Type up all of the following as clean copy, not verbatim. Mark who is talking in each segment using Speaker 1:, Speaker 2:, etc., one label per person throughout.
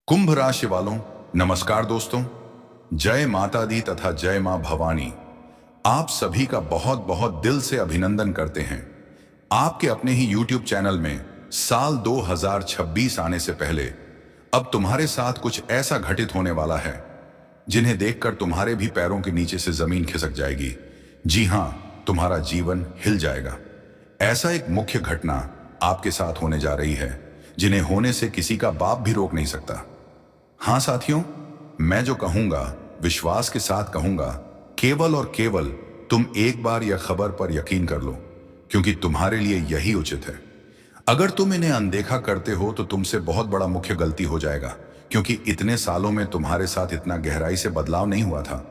Speaker 1: कुंभ राशि वालों, नमस्कार दोस्तों। जय माता दी तथा जय मां भवानी। आप सभी का बहुत बहुत दिल से अभिनंदन करते हैं। आपके अपने ही YouTube चैनल में साल 2026 आने से पहले अब तुम्हारे साथ कुछ ऐसा घटित होने वाला है जिन्हें देखकर तुम्हारे भी पैरों के नीचे से जमीन खिसक जाएगी। जी हां, तुम्हारा जीवन हिल जाएगा। ऐसा एक मुख्य घटना आपके साथ होने जा रही है जिन्हें होने से किसी का बाप भी रोक नहीं सकता। हाँ साथियों, मैं जो कहूंगा विश्वास के साथ कहूंगा, केवल और केवल तुम एक बार यह खबर पर यकीन कर लो, क्योंकि तुम्हारे लिए यही उचित है। अगर तुम इन्हें अनदेखा करते हो तो तुमसे बहुत बड़ा मुख्य गलती हो जाएगा, क्योंकि इतने सालों में तुम्हारे साथ इतना गहराई से बदलाव नहीं हुआ था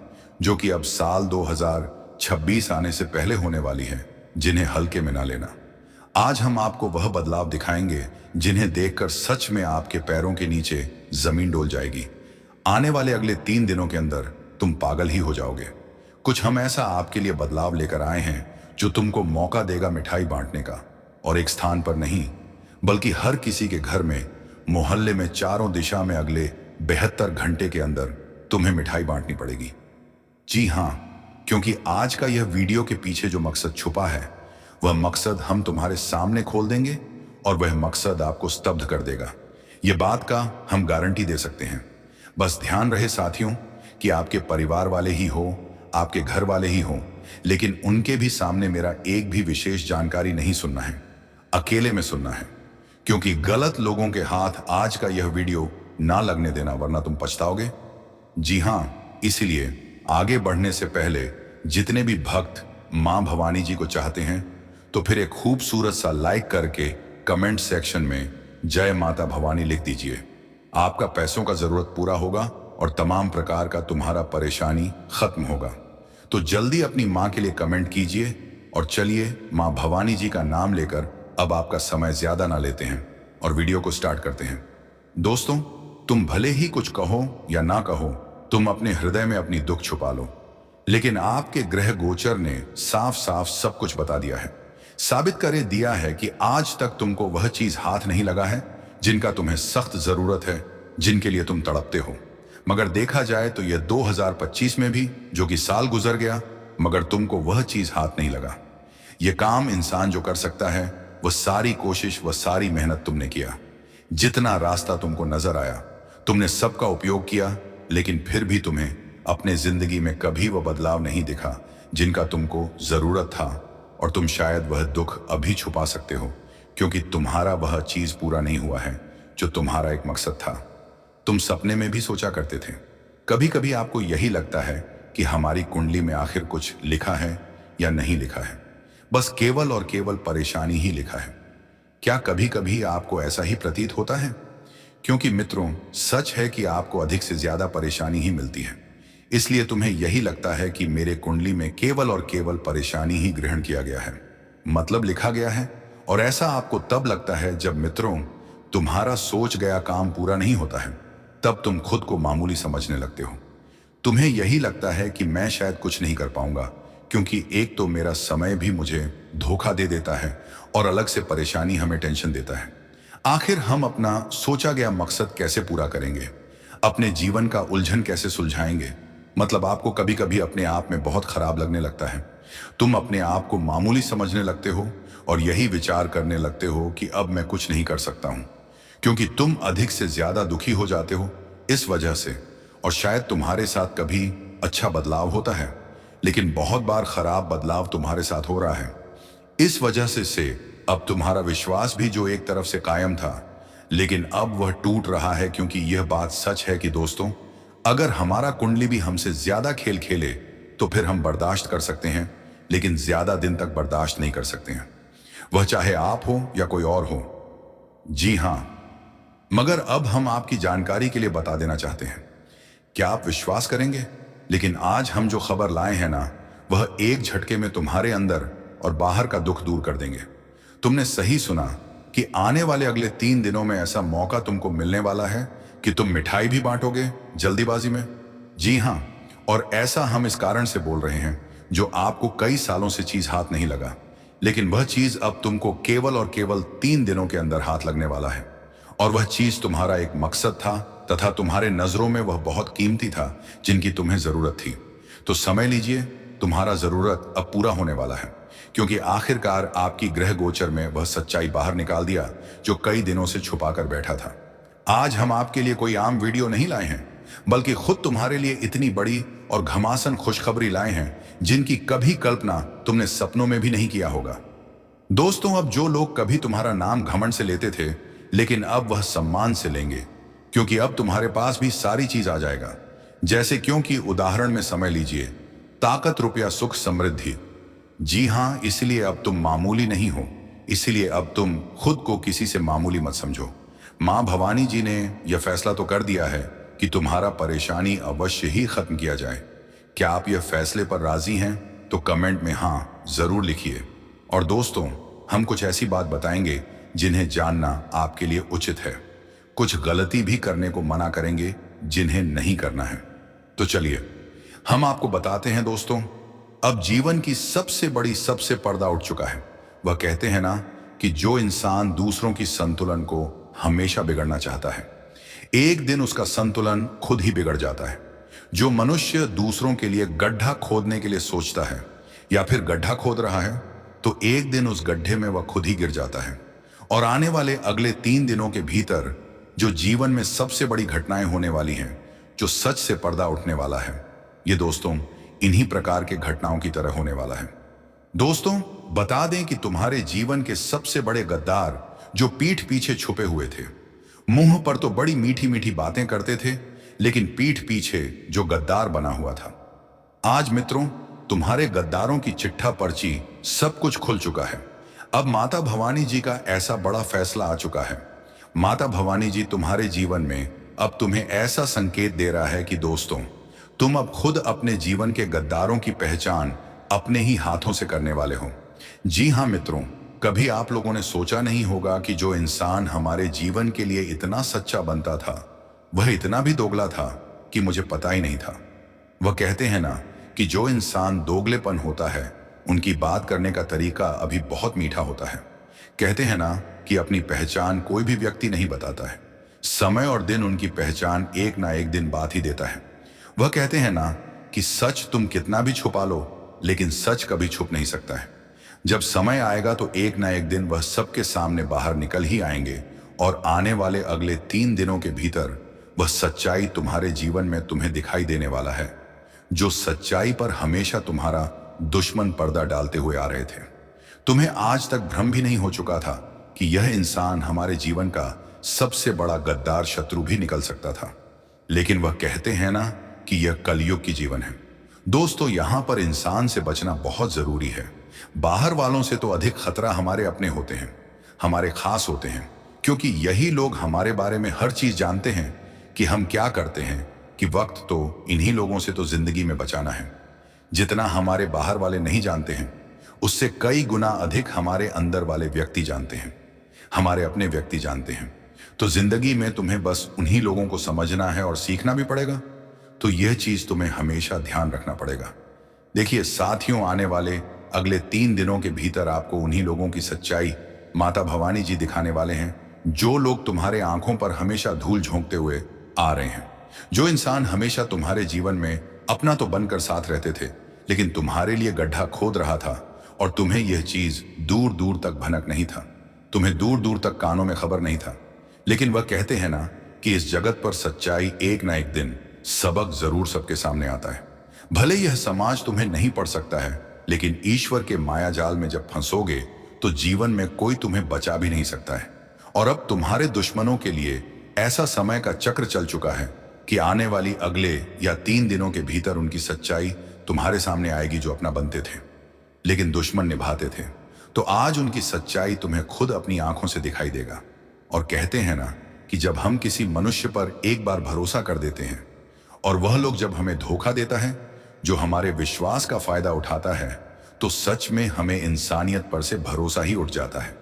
Speaker 1: जो कि अब साल 2026 आने से पहले होने वाली है, जिन्हें हल्के में ना लेना। आज हम आपको वह बदलाव दिखाएंगे जिन्हें देखकर सच में आपके पैरों के नीचे जमीन डोल जाएगी। आने वाले अगले 3 दिनों के अंदर तुम पागल ही हो जाओगे। कुछ हम ऐसा आपके लिए बदलाव लेकर आए हैं जो तुमको मौका देगा मिठाई बांटने का, और एक स्थान पर नहीं बल्कि हर किसी के घर में, मोहल्ले में, चारों दिशा में अगले 72 घंटे के अंदर तुम्हें मिठाई बांटनी पड़ेगी। जी हां, क्योंकि आज का यह वीडियो के पीछे जो मकसद छुपा है वह मकसद हम तुम्हारे सामने खोल देंगे, और वह मकसद आपको स्तब्ध कर देगा। यह बात का हम गारंटी दे सकते हैं। बस ध्यान रहे साथियों कि आपके परिवार वाले ही हो, आपके घर वाले ही हो, लेकिन उनके भी सामने मेरा एक भी विशेष जानकारी नहीं सुनना है, अकेले में सुनना है, क्योंकि गलत लोगों के हाथ आज का यह वीडियो ना लगने देना, वरना तुम पछताओगे। जी हां, इसलिए आगे बढ़ने से पहले जितने भी भक्त मां भवानी जी को चाहते हैं तो फिर एक खूबसूरत सा लाइक करके कमेंट सेक्शन में जय माता भवानी लिख दीजिए। आपका पैसों का जरूरत पूरा होगा और तमाम प्रकार का तुम्हारा परेशानी खत्म होगा। तो जल्दी अपनी मां के लिए कमेंट कीजिए, और चलिए मां भवानी जी का नाम लेकर अब आपका समय ज्यादा ना लेते हैं और वीडियो को स्टार्ट करते हैं। दोस्तों, तुम भले ही कुछ कहो या ना कहो, तुम अपने हृदय में अपनी दुख छुपा लो, लेकिन आपके ग्रह गोचर ने साफ साफ सब कुछ बता दिया है, साबित करे दिया है कि आज तक तुमको वह चीज हाथ नहीं लगा है जिनका तुम्हें सख्त जरूरत है, जिनके लिए तुम तड़पते हो। मगर देखा जाए तो यह 2025 में भी, जो कि साल गुजर गया, मगर तुमको वह चीज हाथ नहीं लगा। यह काम इंसान जो कर सकता है वह सारी कोशिश, वह सारी मेहनत तुमने किया। जितना रास्ता तुमको नजर आया तुमने सबका उपयोग किया, लेकिन फिर भी तुम्हें अपने जिंदगी में कभी वह बदलाव नहीं दिखा जिनका तुमको जरूरत था, और तुम शायद वह दुख अभी छुपा सकते हो क्योंकि तुम्हारा वह चीज पूरा नहीं हुआ है जो तुम्हारा एक मकसद था। तुम सपने में भी सोचा करते थे। कभी कभी आपको यही लगता है कि हमारी कुंडली में आखिर कुछ लिखा है या नहीं लिखा है, बस केवल और केवल परेशानी ही लिखा है। क्या कभी कभी आपको ऐसा ही प्रतीत होता है? क्योंकि मित्रों, सच है कि आपको अधिक से ज्यादा परेशानी ही मिलती है, इसलिए तुम्हें यही लगता है कि मेरे कुंडली में केवल और केवल परेशानी ही ग्रहण किया गया है, मतलब लिखा गया है। और ऐसा आपको तब लगता है जब मित्रों तुम्हारा सोच गया काम पूरा नहीं होता है, तब तुम खुद को मामूली समझने लगते हो। तुम्हें यही लगता है कि मैं शायद कुछ नहीं कर पाऊंगा, क्योंकि एक तो मेरा समय भी मुझे धोखा दे देता है और अलग से परेशानी हमें टेंशन देता है। आखिर हम अपना सोचा गया मकसद कैसे पूरा करेंगे, अपने जीवन का उलझन कैसे सुलझाएंगे। मतलब आपको कभी कभी अपने आप में बहुत खराब लगने लगता है। तुम अपने आप को मामूली समझने लगते हो और यही विचार करने लगते हो कि अब मैं कुछ नहीं कर सकता हूं, क्योंकि तुम अधिक से ज्यादा दुखी हो जाते हो इस वजह से। और शायद तुम्हारे साथ कभी अच्छा बदलाव होता है, लेकिन बहुत बार खराब बदलाव तुम्हारे साथ हो रहा है। इस वजह से अब तुम्हारा विश्वास भी जो एक तरफ से कायम था, लेकिन अब वह टूट रहा है, क्योंकि यह बात सच है कि दोस्तों, अगर हमारा कुंडली भी हमसे ज्यादा खेल खेले तो फिर हम बर्दाश्त कर सकते हैं, लेकिन ज्यादा दिन तक बर्दाश्त नहीं कर सकते हैं, वह चाहे आप हो या कोई और हो। जी हां, मगर अब हम आपकी जानकारी के लिए बता देना चाहते हैं। क्या आप विश्वास करेंगे, लेकिन आज हम जो खबर लाए हैं ना, वह एक झटके में तुम्हारे अंदर और बाहर का दुख दूर कर देंगे। तुमने सही सुना कि आने वाले अगले 3 दिनों में ऐसा मौका तुमको मिलने वाला है कि तुम मिठाई भी बांटोगे जल्दीबाजी में। जी हां, और ऐसा हम इस कारण से बोल रहे हैं जो आपको कई सालों से चीज हाथ नहीं लगा, लेकिन वह चीज अब तुमको केवल और केवल 3 दिनों के अंदर हाथ लगने वाला है। और वह चीज तुम्हारा एक मकसद था तथा तुम्हारे नजरों में वह बहुत कीमती था जिनकी तुम्हें जरूरत थी। तो समय लीजिए, तुम्हारा जरूरत अब पूरा होने वाला है, क्योंकि आखिरकार आपकी ग्रह गोचर में वह सच्चाई बाहर निकाल दिया जो कई दिनों से छुपा कर बैठा था। आज हम आपके लिए कोई आम वीडियो नहीं लाए हैं, बल्कि खुद तुम्हारे लिए इतनी बड़ी और घमासान खुशखबरी लाए हैं जिनकी कभी कल्पना तुमने सपनों में भी नहीं किया होगा। दोस्तों, अब जो लोग कभी तुम्हारा नाम घमंड से लेते थे, लेकिन अब वह सम्मान से लेंगे, क्योंकि अब तुम्हारे पास भी सारी चीज आ जाएगा। जैसे क्योंकि उदाहरण में समय लीजिए, ताकत, रुपया, सुख, समृद्धि। जी हाँ, इसलिए अब तुम मामूली नहीं हो, इसलिए अब तुम खुद को किसी से मामूली मत समझो। माँ भवानी जी ने यह फैसला तो कर दिया है कि तुम्हारा परेशानी अवश्य ही खत्म किया जाए। क्या आप यह फैसले पर राजी हैं? तो कमेंट में हाँ जरूर लिखिए। और दोस्तों, हम कुछ ऐसी बात बताएंगे जिन्हें जानना आपके लिए उचित है। कुछ गलती भी करने को मना करेंगे जिन्हें नहीं करना है। तो चलिए हम आपको बताते हैं दोस्तों। अब जीवन की सबसे पर्दा उठ चुका है। वह कहते हैं ना कि जो इंसान दूसरों की संतुलन को हमेशा बिगड़ना चाहता है, एक दिन उसका संतुलन खुद ही बिगड़ जाता है। जो मनुष्य दूसरों के लिए गड्ढा खोदने के लिए सोचता है या फिर गड्ढा खोद रहा है, तो एक दिन उस गड्ढे में वह खुद ही गिर जाता है। और आने वाले अगले 3 दिनों के भीतर जो जीवन में सबसे बड़ी घटनाएं होने वाली हैं, जो सच से पर्दा उठने वाला है, ये दोस्तों इन्हीं प्रकार के घटनाओं की तरह होने वाला है। दोस्तों, बता दें कि तुम्हारे जीवन के सबसे बड़े गद्दार जो पीठ पीछे छुपे हुए थे, मुंह पर तो बड़ी मीठी मीठी बातें करते थे, लेकिन पीठ पीछे जो गद्दार बना हुआ था, आज मित्रों तुम्हारे गद्दारों की चिट्ठा पर्ची सब कुछ खुल चुका है। अब माता भवानी जी का ऐसा बड़ा फैसला आ चुका है। माता भवानी जी तुम्हारे जीवन में अब तुम्हें ऐसा संकेत दे रहा है कि दोस्तों, तुम अब खुद अपने जीवन के गद्दारों की पहचान अपने ही हाथों से करने वाले हो। जी हाँ मित्रों, कभी आप लोगों ने सोचा नहीं होगा कि जो इंसान हमारे जीवन के लिए इतना सच्चा बनता था, वह इतना भी दोगला था कि मुझे पता ही नहीं था। वह कहते हैं ना कि जो इंसान दोगलेपन होता है, उनकी बात करने का तरीका अभी बहुत मीठा होता है। कहते हैं ना कि अपनी पहचान कोई भी व्यक्ति नहीं बताता है, समय और दिन उनकी पहचान एक ना एक दिन बात ही देता है। वह कहते हैं ना कि सच तुम कितना भी छुपा लो, लेकिन सच कभी छुप नहीं सकता है। जब समय आएगा तो एक ना एक दिन वह सबके सामने बाहर निकल ही आएंगे, और आने वाले अगले 3 दिनों के भीतर वह सच्चाई तुम्हारे जीवन में तुम्हें दिखाई देने वाला है, जो सच्चाई पर हमेशा तुम्हारा दुश्मन पर्दा डालते हुए आ रहे थे। तुम्हें आज तक भ्रम भी नहीं हो चुका था कि यह इंसान हमारे जीवन का सबसे बड़ा गद्दार शत्रु भी निकल सकता था। लेकिन वह कहते हैं ना कि यह कलयुग की जीवन है। दोस्तों, यहां पर इंसान से बचना बहुत जरूरी है। बाहर वालों से तो अधिक खतरा हमारे अपने होते हैं, हमारे खास होते हैं, क्योंकि यही लोग हमारे बारे में हर चीज जानते हैं कि हम क्या करते हैं, कि वक्त तो इन्हीं लोगों से तो जिंदगी में बचाना है। जितना हमारे बाहर वाले नहीं जानते हैं, उससे कई गुना अधिक हमारे अंदर वाले व्यक्ति जानते हैं, हमारे अपने व्यक्ति जानते हैं। तो जिंदगी में तुम्हें बस उन्हीं लोगों को समझना है और सीखना भी पड़ेगा। तो यह चीज तुम्हें हमेशा ध्यान रखना पड़ेगा। देखिए साथियों, आने वाले अगले 3 दिनों के भीतर आपको उन्हीं लोगों की सच्चाई माता भवानी जी दिखाने वाले हैं, जो लोग तुम्हारे आंखों पर हमेशा धूल झोंकते हुए आ रहे हैं। जो इंसान हमेशा तुम्हारे जीवन में अपना तो बनकर साथ रहते थे, लेकिन तुम्हारे लिए गड्ढा खोद रहा था, और तुम्हें यह चीज दूर दूर तक भनक नहीं था, तुम्हें दूर दूर तक कानों में खबर नहीं था। लेकिन वह कहते हैं ना कि इस जगत पर सच्चाई एक ना एक दिन सबक जरूर सबके सामने आता है। भले यह समाज तुम्हें नहीं पढ़ सकता है, लेकिन ईश्वर के माया जाल में जब फंसोगे तो जीवन में कोई तुम्हें बचा भी नहीं सकता है। और अब तुम्हारे दुश्मनों के लिए ऐसा समय का चक्र चल चुका है कि आने वाली अगले या 3 दिनों के भीतर उनकी सच्चाई तुम्हारे सामने आएगी, जो अपना बनते थे लेकिन दुश्मन निभाते थे। तो आज उनकी सच्चाई तुम्हें खुद अपनी आंखों से दिखाई देगा। और कहते हैं ना कि जब हम किसी मनुष्य पर एक बार भरोसा कर देते हैं, और वह लोग जब हमें धोखा देता है, जो हमारे विश्वास का फायदा उठाता है, तो सच में हमें इंसानियत पर से भरोसा ही उठ जाता है।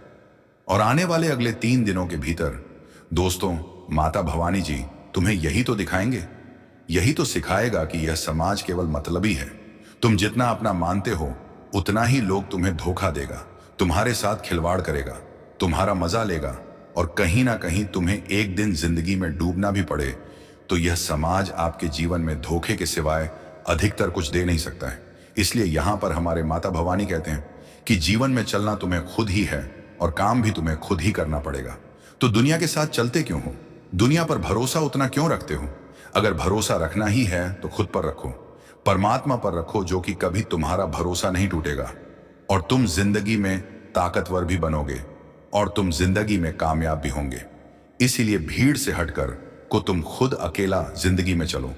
Speaker 1: और आने वाले अगले 3 दिनों के भीतर दोस्तों, माता भवानी जी तुम्हें यही तो दिखाएंगे, यही तो सिखाएगा कि यह समाज केवल मतलबी है। तुम जितना अपना मानते हो, उतना ही लोग तुम्हें धोखा देगा, तुम्हारे साथ खिलवाड़ करेगा, तुम्हारा मजा लेगा, और कहीं ना कहीं तुम्हें एक दिन जिंदगी में डूबना भी पड़े, तो यह समाज आपके जीवन में धोखे के सिवाय अधिकतर कुछ दे नहीं सकता है। इसलिए यहां पर हमारे माता भवानी कहते हैं कि जीवन में चलना तुम्हें खुद ही है और काम भी तुम्हें खुद ही करना पड़ेगा। तो दुनिया के साथ चलते क्यों हो? दुनिया पर भरोसा उतना क्यों रखते हो? अगर भरोसा रखना ही है तो खुद पर रखो, परमात्मा पर रखो, जो कि कभी तुम्हारा भरोसा नहीं टूटेगा और तुम जिंदगी में ताकतवर भी बनोगे और तुम जिंदगी में कामयाब भी होंगे। इसीलिए भीड़ से हटकर को तुम खुद अकेला जिंदगी में चलो,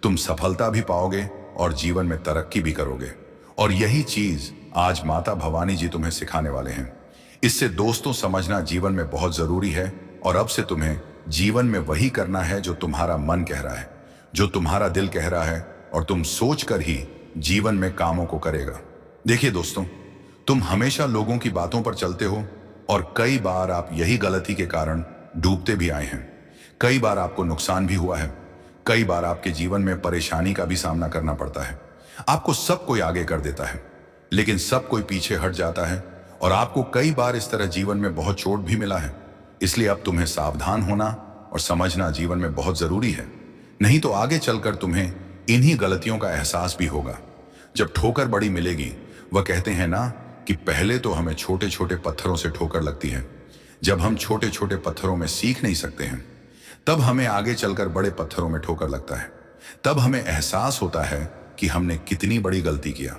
Speaker 1: तुम सफलता भी पाओगे और जीवन में तरक्की भी करोगे। और यही चीज आज माता भवानी जी तुम्हें सिखाने वाले हैं। इससे दोस्तों समझना जीवन में बहुत जरूरी है और अब से तुम्हें जीवन में वही करना है जो तुम्हारा मन कह रहा है, जो तुम्हारा दिल कह रहा है, और तुम सोच कर ही जीवन में कामों को करेगा। देखिए दोस्तों, तुम हमेशा लोगों की बातों पर चलते हो और कई बार आप यही गलती के कारण डूबते भी आए हैं। कई बार आपको नुकसान भी हुआ है, कई बार आपके जीवन में परेशानी का भी सामना करना पड़ता है। आपको सब कोई आगे कर देता है, लेकिन सब कोई पीछे हट जाता है और आपको कई बार इस तरह जीवन में बहुत चोट भी मिला है। इसलिए अब तुम्हें सावधान होना और समझना जीवन में बहुत जरूरी है, नहीं तो आगे चलकर तुम्हें इन्हीं गलतियों का एहसास भी होगा। जब ठोकर बड़ी मिलेगी, वह कहते हैं ना कि पहले तो हमें छोटे छोटे पत्थरों से ठोकर लगती है। जब हम छोटे छोटे पत्थरों में सीख नहीं सकते हैं, तब हमें आगे चलकर बड़े पत्थरों में ठोकर लगता है। तब हमें एहसास होता है कि हमने कितनी बड़ी गलती किया।